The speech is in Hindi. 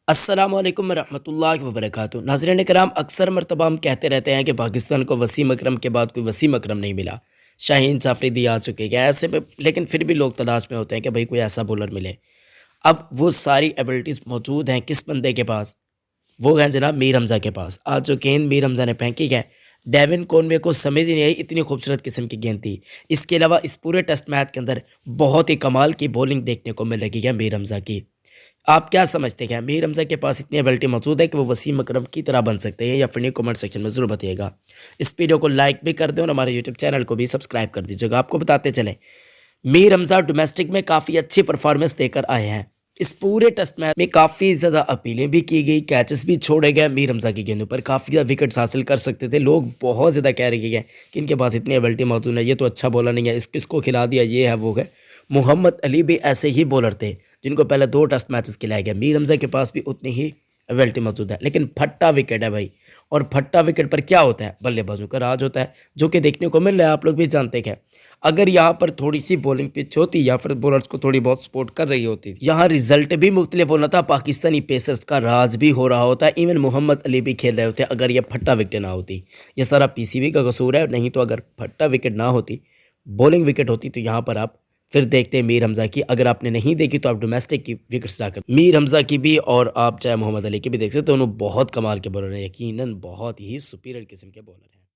अस्सलामुअलैकुम रहमतुल्लाहि व बरकातुहू। नाज़रीन कराम, अक्सर मरतबा हम कहते रहते हैं कि पाकिस्तान को वसीम अकरम के बाद कोई वसीम अकरम नहीं मिला। शाहीन जाफरीदी आ चुके हैं ऐसे में, लेकिन फिर भी लोग तलाश में होते हैं कि भाई कोई ऐसा बॉलर मिले। अब वो सारी एबिलिटीज़ मौजूद हैं किस बंदे के पास? वो हैं जनाब मीर हमज़ा के पास। आज जो गेंद मीर हमज़ा ने फेंकी है, डेविन कॉनवे को समझ ही नहीं आई, इतनी खूबसूरत किस्म की गेंद थी। इसके अलावा इस पूरे टेस्ट मैच के अंदर बहुत ही कमाल की बॉलिंग देखने को मिल रही है मीर हमज़ा की। आप क्या समझते हैं मीर हमज़ा के पास इतनी एबिलिटी मौजूद है कि वो वसीम अकरम की तरह बन सकते हैं, या फिर नहीं? कमेंट सेक्शन में ज़रूर बताइएगा। इस वीडियो को लाइक भी कर दें और हमारे यूट्यूब चैनल को भी सब्सक्राइब कर दीजिएगा। आपको बताते चलें, मीर हमज़ा डोमेस्टिक में काफ़ी अच्छी परफॉर्मेंस देकर आए हैं। इस पूरे टेस्ट मैच में काफ़ी ज़्यादा अपीलें भी की गई, कैचेस भी छोड़े गए। मीर हमज़ा की गेंदों पर काफ़ी ज़्यादा विकेट्स हासिल कर सकते थे। लोग बहुत ज़्यादा कह रहे हैं कि इनके पास इतनी एबिलिटी मौजूद है, ये तो अच्छा बॉलर नहीं है, इस किसको खिला दिया, ये है वो है। मोहम्मद अली भी ऐसे ही बॉलर थे जिनको पहले 2 टेस्ट मैचेस खिलाए गए। मीर हमज़ा के पास भी उतनी ही एबिलिटी मौजूद है, लेकिन फट्टा विकेट है भाई। और फट्टा विकेट पर क्या होता है? बल्लेबाजों का राज होता है, जो कि देखने को मिल रहा है, आप लोग भी जानते हैं। अगर यहाँ पर थोड़ी सी बॉलिंग पिच होती या फिर बॉलर्स को थोड़ी बहुत सपोर्ट कर रही होती, यहाँ रिजल्ट भी मुख्तलिफ होना था। पाकिस्तानी पेसर्स का राज भी हो रहा होता, इवन मोहम्मद अली भी खेल रहे होते अगर ये फट्टा विकेट ना होती। ये सारा पीसीबी का कसूर है। नहीं तो अगर फट्टा विकेट ना होती, बॉलिंग विकेट होती, तो यहाँ पर आप फिर देखते हैं मीर हमज़ा की। अगर आपने नहीं देखी तो आप डोमेस्टिक की विकेट्स जाकर मीर हमज़ा की भी और आप चाहे मोहम्मद अली की भी देख सकते हैं। दोनों बहुत कमाल के बॉलर हैं, यकीनन बहुत ही सुपीरियर किस्म के बॉलर हैं।